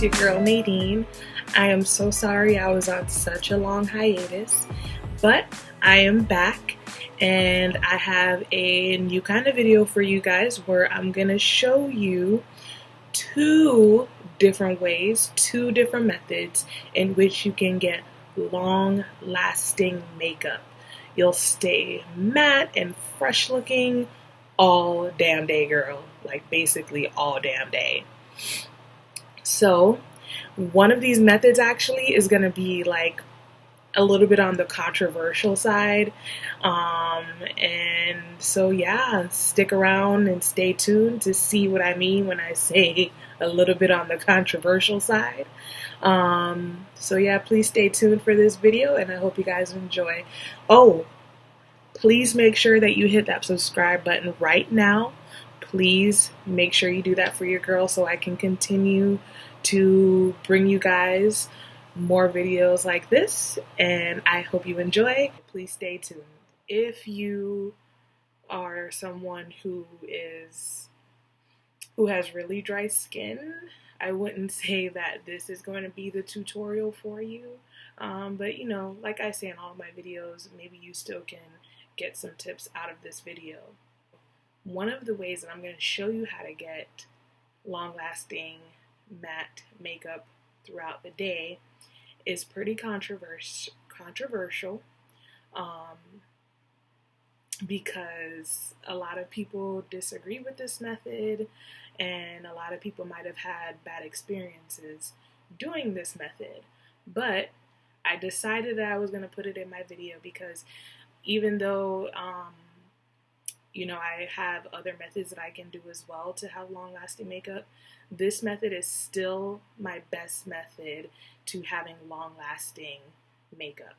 it's your girl Nadine. I am so sorry I was on such a long hiatus, but I am back and I have a new kind of video for you guys where I'm gonna show you two different ways, two different methods in which you can get long lasting makeup. You'll stay matte and fresh looking all damn day, girl. Like basically all damn day. So one of these methods actually is going to be like a little bit on the controversial side. And so yeah, stick around and stay tuned to see what I mean when I say a little bit on the controversial side. So yeah, please stay tuned for this video and I hope you guys enjoy. Oh, please make sure that you hit that subscribe button right now. Please make sure you do that for your girl so I can continue to bring you guys more videos like this, and I hope you enjoy. Please stay tuned. If you are someone who has really dry skin, I wouldn't say that this is going to be the tutorial for you, but you know, like I say in all my videos, maybe you still can get some tips out of this video. One of the ways that I'm going to show you how to get long-lasting matte makeup throughout the day is pretty controversial because a lot of people disagree with this method and a lot of people might have had bad experiences doing this method. But I decided that I was going to put it in my video because even though you know, I have other methods that I can do as well to have long-lasting makeup, this method is still my best method to having long-lasting makeup.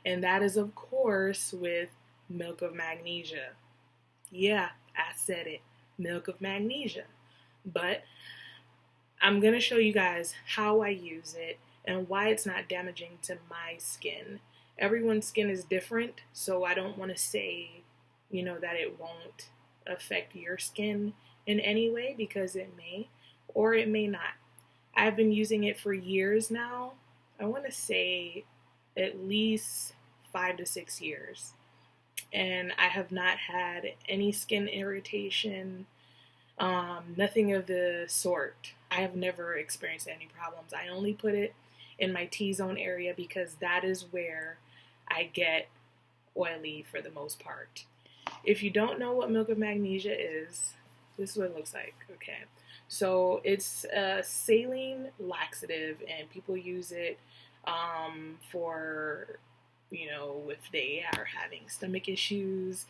And that is, of course, with milk of magnesia. Yeah, I said it, milk of magnesia. But I'm going to show you guys how I use it and why it's not damaging to my skin. Everyone's skin is different, so I don't want to say, you know, that it won't affect your skin in any way, because it may or it may not. I've been using it for years now. I want to say at least 5 to 6 years. And I have not had any skin irritation, nothing of the sort. I have never experienced any problems. I only put it in my T-zone area because that is where I get oily for the most part. If you don't know what milk of magnesia is, this is what it looks like. Okay, so it's a saline laxative and people use it for, you know, if they are having stomach issues,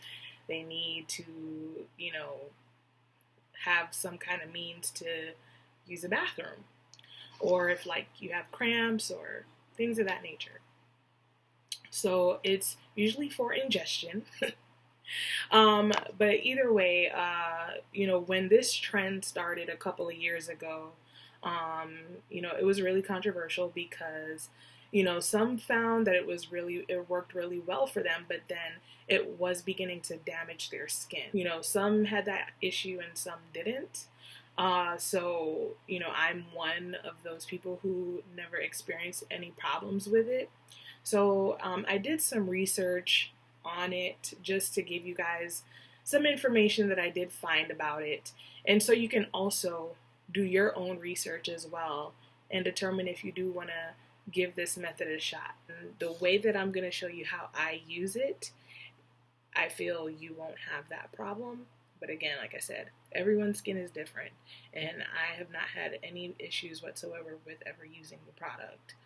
they need to, you know, have some kind of means to use a bathroom, or if like you have cramps or things of that nature. So it's usually for ingestion. But either way, you know, when this trend started a couple of years ago, you know, it was really controversial because, you know, some found that it worked really well for them, but then it was beginning to damage their skin. You know, some had that issue and some didn't. So, you know, I'm one of those people who never experienced any problems with it. So, I did some research on it just to give you guys some information that I did find about it, and so you can also do your own research as well and determine if you do want to give this method a shot. And the way that I'm going to show you how I use it, I feel you won't have that problem. But again, like I said, everyone's skin is different and I have not had any issues whatsoever with ever using the product.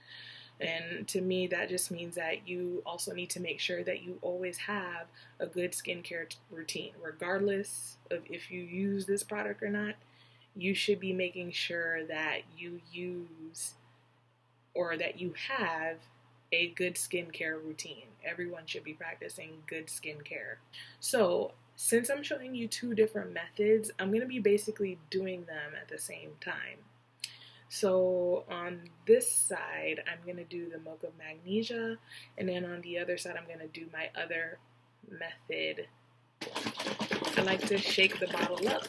And to me, that just means that you also need to make sure that you always have a good skincare routine. Regardless of if you use this product or not, you should be making sure that you use or that you have a good skincare routine. Everyone should be practicing good skincare. So since I'm showing you two different methods, I'm going to be basically doing them at the same time. So on this side, I'm going to do the milk of magnesia, and then on the other side, I'm going to do my other method I like to shake the bottle up.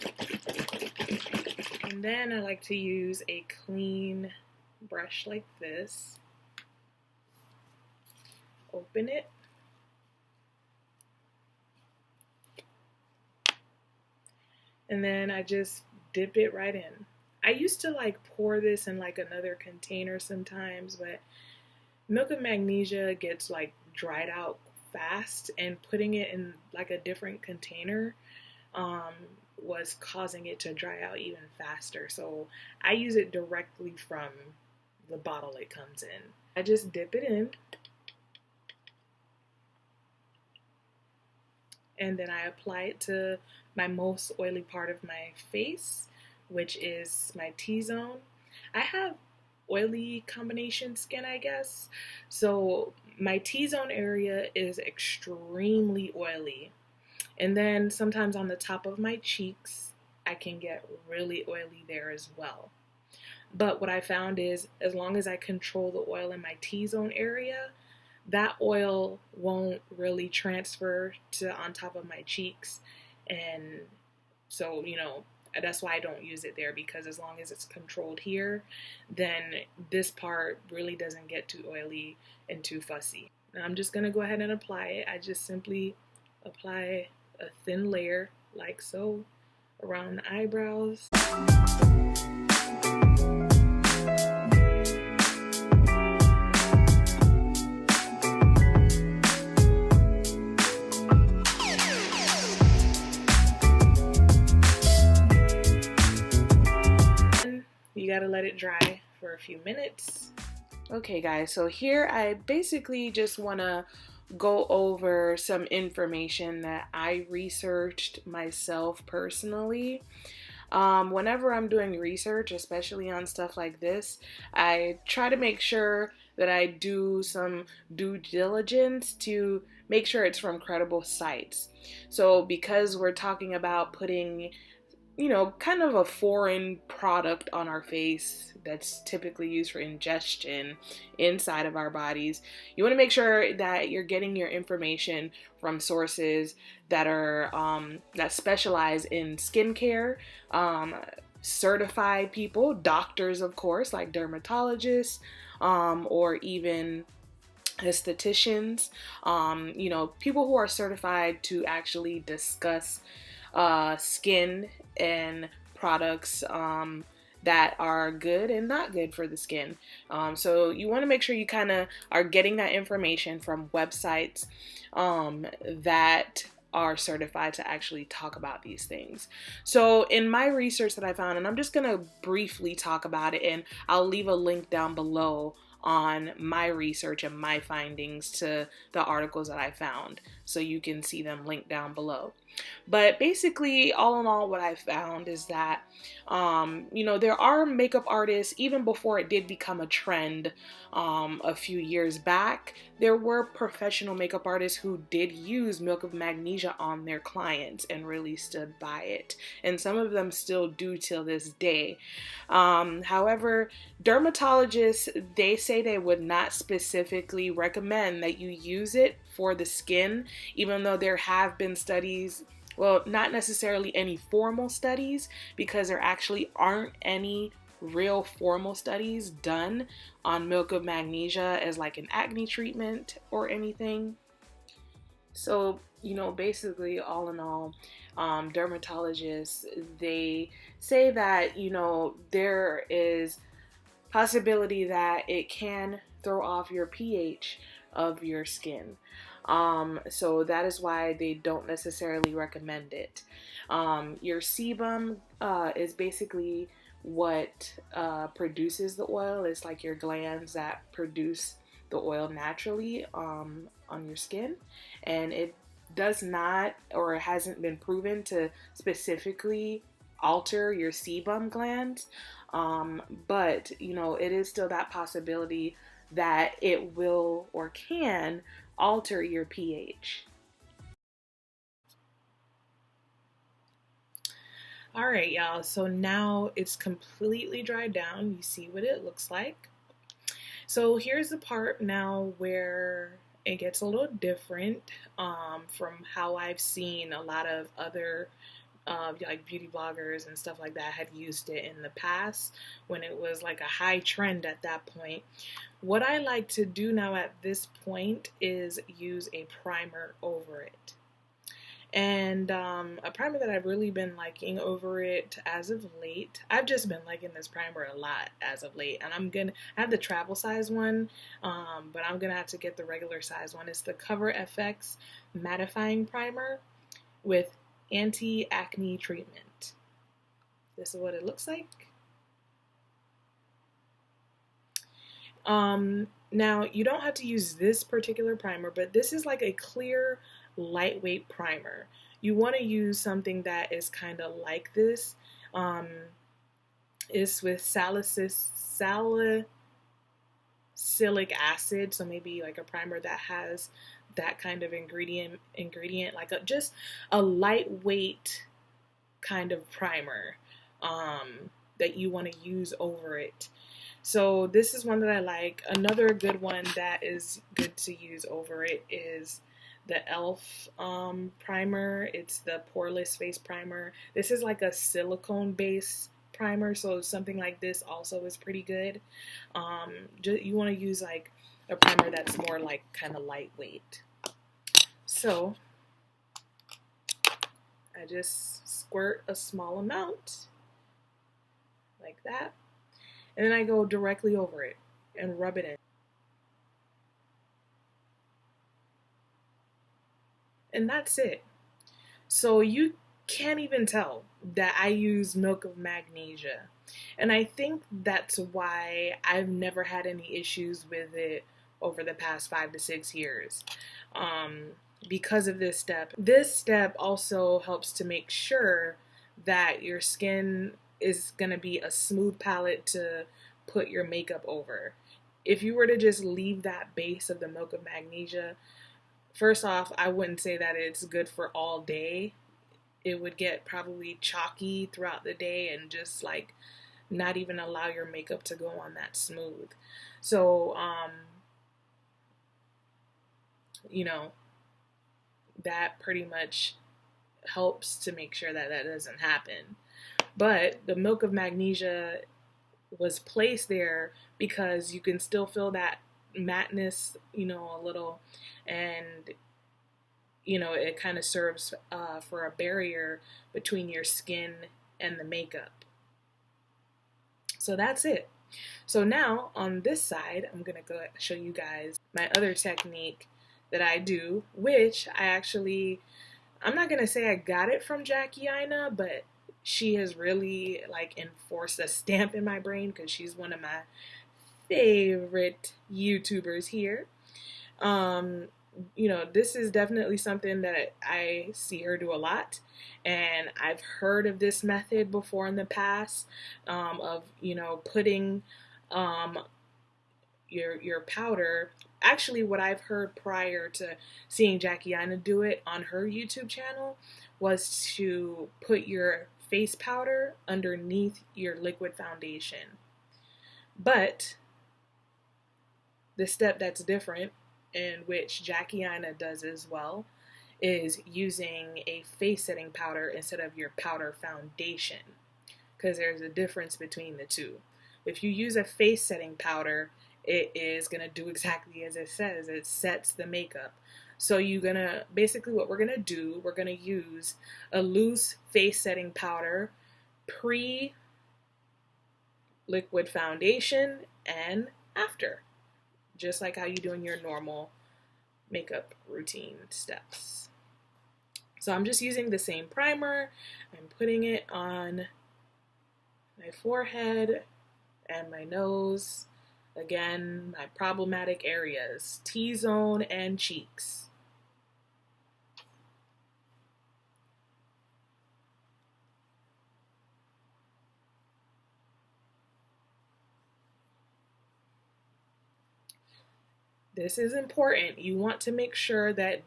And then I like to use a clean brush like this. Open it. And then I just dip it right in. I used to like pour this in like another container sometimes, but milk of magnesia gets like dried out fast, and putting it in like a different container was causing it to dry out even faster. So I use it directly from the bottle it comes in. I just dip it in, and then I apply it to my most oily part of my face, which is my T-zone. I have oily combination skin, I guess. So my T-zone area is extremely oily. And then sometimes on the top of my cheeks, I can get really oily there as well. But what I found is as long as I control the oil in my T-zone area, that oil won't really transfer to on top of my cheeks. And so, that's why I don't use it there, because as long as it's controlled here, then this part really doesn't get too oily and too fussy. Now I'm just going to go ahead and apply it. I just simply apply a thin layer like so around the eyebrows. You gotta let it dry for a few minutes. Okay guys, so here I basically just wanna go over some information that I researched myself personally. Whenever I'm doing research, especially on stuff like this, I try to make sure that I do some due diligence to make sure it's from credible sites. So because we're talking about putting kind of a foreign product on our face that's typically used for ingestion inside of our bodies, you want to make sure that you're getting your information from sources that are that specialize in skincare, certified people, doctors of course, like dermatologists, or even estheticians, people who are certified to actually discuss skin and products that are good and not good for the skin. So you want to make sure you kind of are getting that information from websites that are certified to actually talk about these things. So in my research that I found, and I'm just going to briefly talk about it, and I'll leave a link down below on my research and my findings to the articles that I found, so you can see them linked down below. But basically, all in all, what I found is that, there are makeup artists, even before it did become a trend a few years back, there were professional makeup artists who did use milk of magnesia on their clients and really stood by it. And some of them still do till this day. However, dermatologists, they say they would not specifically recommend that you use it for the skin, even though there have been studies, well, not necessarily any formal studies, because there actually aren't any real formal studies done on milk of magnesia as like an acne treatment or anything. So, basically, all in all, dermatologists, they say that, there is possibility that it can throw off your pH of your skin. So that is why they don't necessarily recommend it. Your sebum is basically what produces the oil. It's like your glands that produce the oil naturally on your skin, and it does not, or it hasn't been proven to specifically alter your sebum glands, but it is still that possibility that it will or can alter your pH. All right, y'all, so now it's completely dried down. You see what it looks like. So here's the part now where it gets a little different from how I've seen a lot of other like beauty bloggers and stuff like that had used it in the past when it was like a high trend at that point. What I like to do now at this point is use a primer over it. And a primer that I've really been liking over it as of late. I've just been liking this primer a lot as of late. And I have the travel size one, but I'm going to have to get the regular size one. It's the Cover FX Mattifying Primer with Anti-Acne Treatment. This is what it looks like. Now, you don't have to use this particular primer, but this is like a clear, lightweight primer. You want to use something that is kind of like this. It's with salicylic acid, so maybe like a primer that has that kind of ingredient, like just a lightweight kind of primer that you want to use over it. So this is one that I like. Another good one that is good to use over it is the e.l.f. Primer. It's the Poreless Face Primer. This is like a silicone base primer, so something like this also is pretty good. You want to use like a primer that's more like kind of lightweight. So I just squirt a small amount like that, and then I go directly over it and rub it in. And that's it. So you can't even tell that I use milk of magnesia. And I think that's why I've never had any issues with it over the past 5 to 6 years. Because of this step. This step also helps to make sure that your skin is going to be a smooth palette to put your makeup over. If you were to just leave that base of the milk of magnesia, first off, I wouldn't say that it's good for all day. It would get probably chalky throughout the day and just like not even allow your makeup to go on that smooth. So, that pretty much helps to make sure that that doesn't happen. But the milk of magnesia was placed there because you can still feel that matteness, a little, and it kind of serves for a barrier between your skin and the makeup. So that's it. So now on this side, I'm gonna go show you guys my other technique that I do, which I'm not gonna say I got it from Jackie Aina, but she has really like enforced a stamp in my brain because she's one of my favorite YouTubers here. This is definitely something that I see her do a lot, and I've heard of this method before in the past, of putting your powder. Actually, what I've heard prior to seeing Jackie Aina do it on her YouTube channel was to put your face powder underneath your liquid foundation. But the step that's different, in which Jackie Aina does as well, is using a face setting powder instead of your powder foundation, because there's a difference between the two. If you use a face setting powder, it is going to do exactly as it says. It sets the makeup. So basically what we're going to do, we're going to use a loose face setting powder pre-liquid foundation and after. Just like how you do in your normal makeup routine steps. So I'm just using the same primer. I'm putting it on my forehead and my nose. Again, my problematic areas, T-zone and cheeks. This is important. You want to make sure that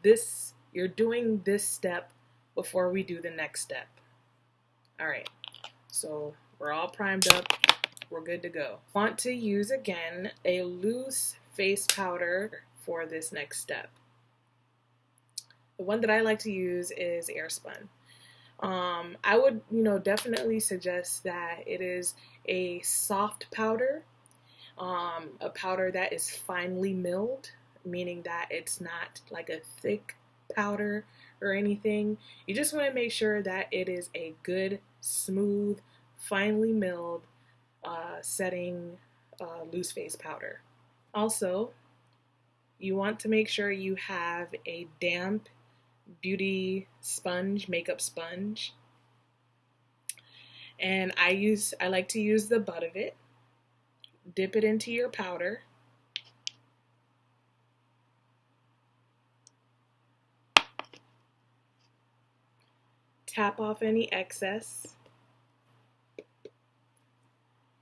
you're doing this step before we do the next step. All right, so we're all primed up. We're good to go. Want to use again a loose face powder for this next step. The one that I like to use is Airspun. I would, definitely suggest that it is a soft powder, a powder that is finely milled, meaning that it's not like a thick powder or anything. You just want to make sure that it is a good, smooth, finely milled setting loose face powder. Also, you want to make sure you have a damp beauty sponge, makeup sponge. And I like to use the butt of it. Dip it into your powder. Tap off any excess.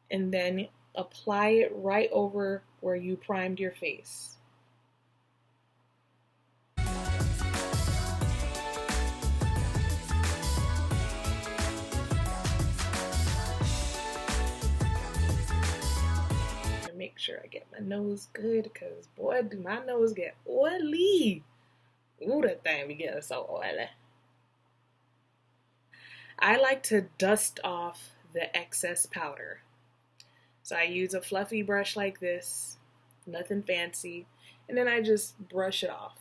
And then apply it right over where you primed your face. Make sure I get my nose good, because boy, do my nose get oily. Ooh, that thing be getting so oily. I like to dust off the excess powder. So I use a fluffy brush like this, nothing fancy, and then I just brush it off.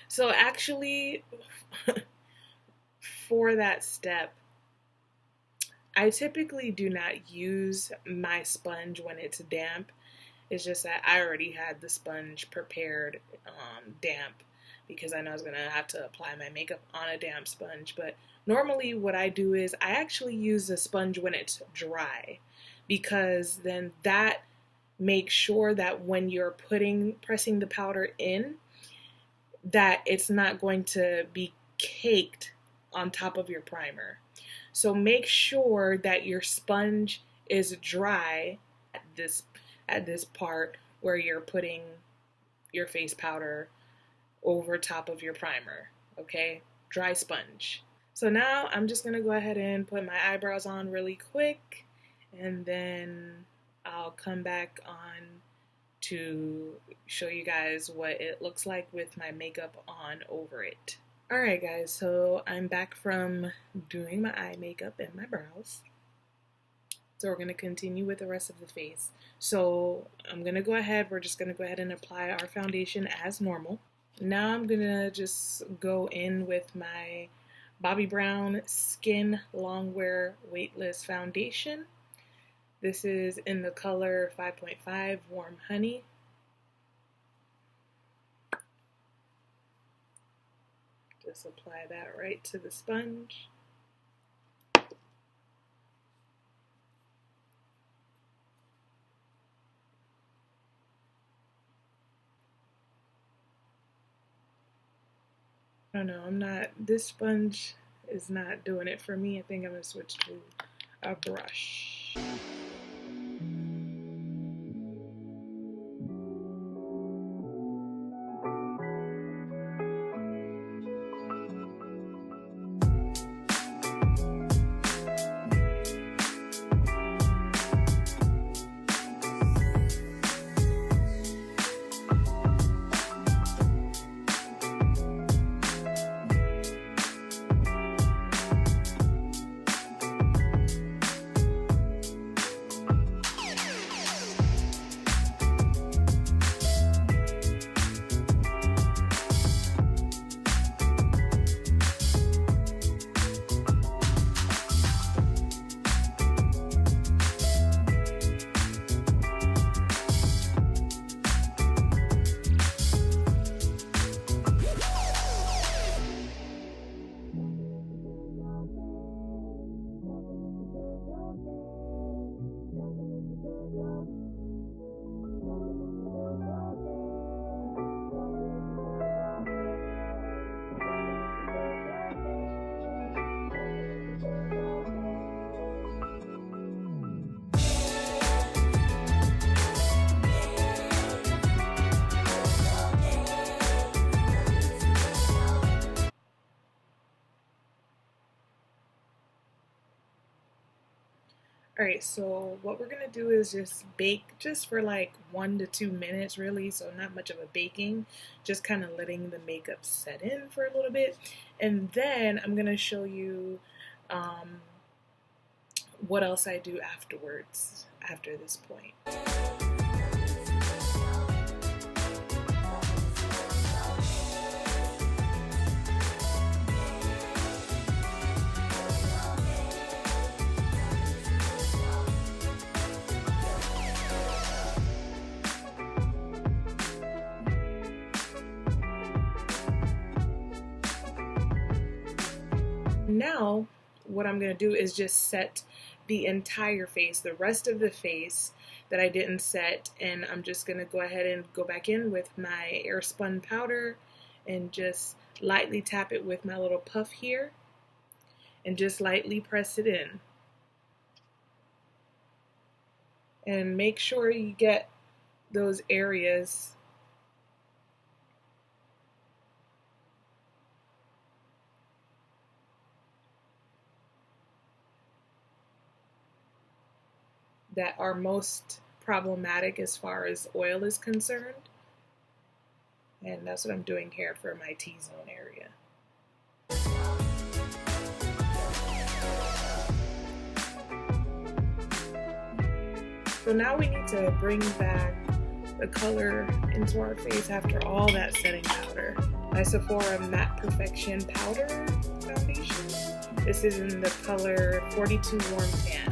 So actually, for that step, I typically do not use my sponge when it's damp. It's just that I already had the sponge prepared damp, because I know I was going to have to apply my makeup on a damp sponge. But normally what I do is I actually use the sponge when it's dry, because then that makes sure that when you're pressing the powder in, that it's not going to be caked on top of your primer. So make sure that your sponge is dry at this part where you're putting your face powder over top of your primer, okay? Dry sponge. So now I'm just gonna go ahead and put my eyebrows on really quick, and then I'll come back on to show you guys what it looks like with my makeup on over it. Alright guys, so I'm back from doing my eye makeup and my brows. So we're going to continue with the rest of the face. So we're just going to go ahead and apply our foundation as normal. Now I'm going to just go in with my Bobbi Brown Skin Longwear Weightless Foundation. This is in the color 5.5 Warm Honey. Just apply that right to the sponge. I don't know, this sponge is not doing it for me. I think I'm going to switch to a brush. Alright, so what we're gonna do is just bake just for like 1 to 2 minutes really, so not much of a baking, just kind of letting the makeup set in for a little bit. And then I'm gonna show you what else I do afterwards, after this point. Now, what I'm going to do is just set the entire face, the rest of the face that I didn't set, and I'm just going to go ahead and go back in with my Airspun powder and just lightly tap it with my little puff here and just lightly press it in. And make sure you get those areas that are most problematic as far as oil is concerned. And that's what I'm doing here for my T-zone area. So now we need to bring back the color into our face after all that setting powder. My Sephora Matte Perfection Powder Foundation. This is in the color 42 Warm Tan.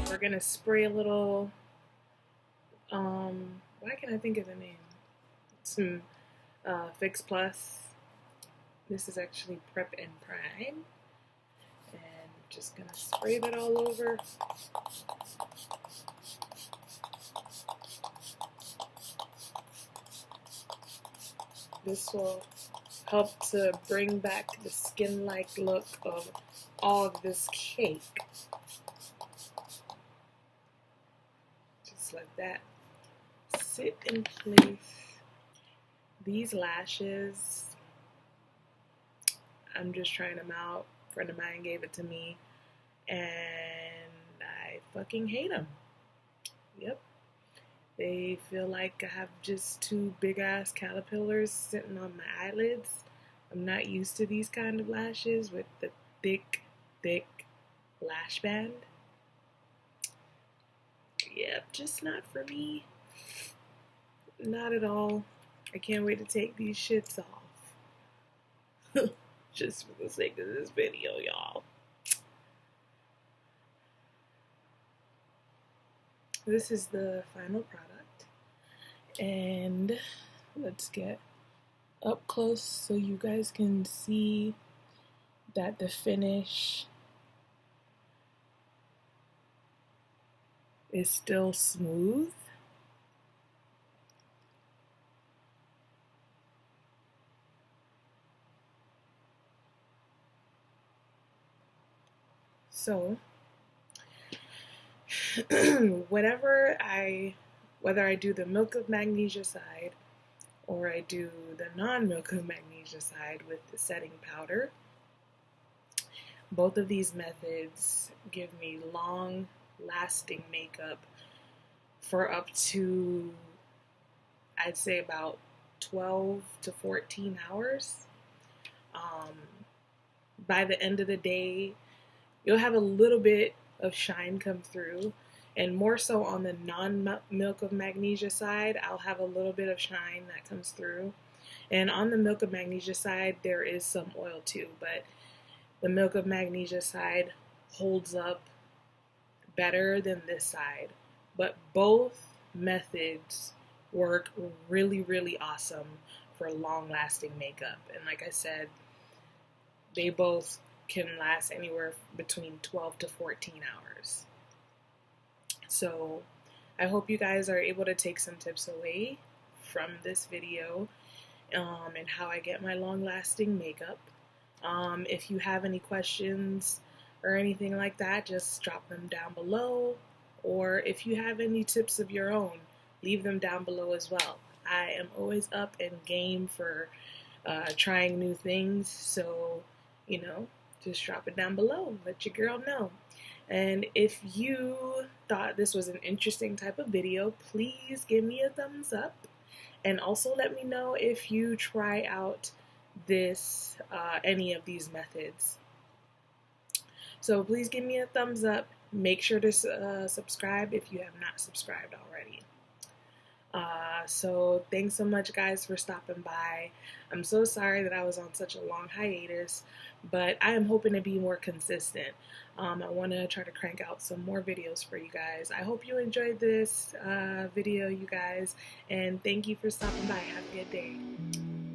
We're gonna spray a little, why can't I think of the name? Some Fix Plus. This is actually Prep and Prime. And just gonna spray that all over. This will help to bring back the skin-like look of all of this cake. Just like that. Sit in place. These lashes, I'm just trying them out. A friend of mine gave it to me, and I fucking hate them. Yep. They feel like I have just two big ass caterpillars sitting on my eyelids. I'm not used to these kind of lashes with the thick lash band. Yep, just not for me. Not at all. I can't wait to take these shits off. Just for the sake of this video, y'all. This is the final product. And let's get up close so you guys can see that the finish is still smooth. So, whether I do the Milk of Magnesia side or I do the non-Milk of Magnesia side with the setting powder, both of these methods give me long-lasting makeup for up to, I'd say, about 12 to 14 hours. By the end of the day, you'll have a little bit of shine come through. And more so on the non-milk of magnesia side, I'll have a little bit of shine that comes through. And on the milk of magnesia side, there is some oil too, but the milk of magnesia side holds up better than this side. But both methods work really, really awesome for long-lasting makeup. And like I said, they both can last anywhere between 12 to 14 hours. So I hope you guys are able to take some tips away from this video and how I get my long-lasting makeup. If you have any questions or anything like that, just drop them down below. Or if you have any tips of your own, leave them down below as well. I am always up and game for trying new things, so, you know, just drop it down below. Let your girl know. And if you thought this was an interesting type of video, please give me a thumbs up. And also let me know if you try out this, any of these methods. So please give me a thumbs up. Make sure to subscribe if you have not subscribed already. So thanks so much, guys, for stopping by. I'm so sorry that I was on such a long hiatus, but I am hoping to be more consistent. I want to try to crank out some more videos for you guys. I hope you enjoyed this video, you guys, and thank you for stopping by. Have a good day.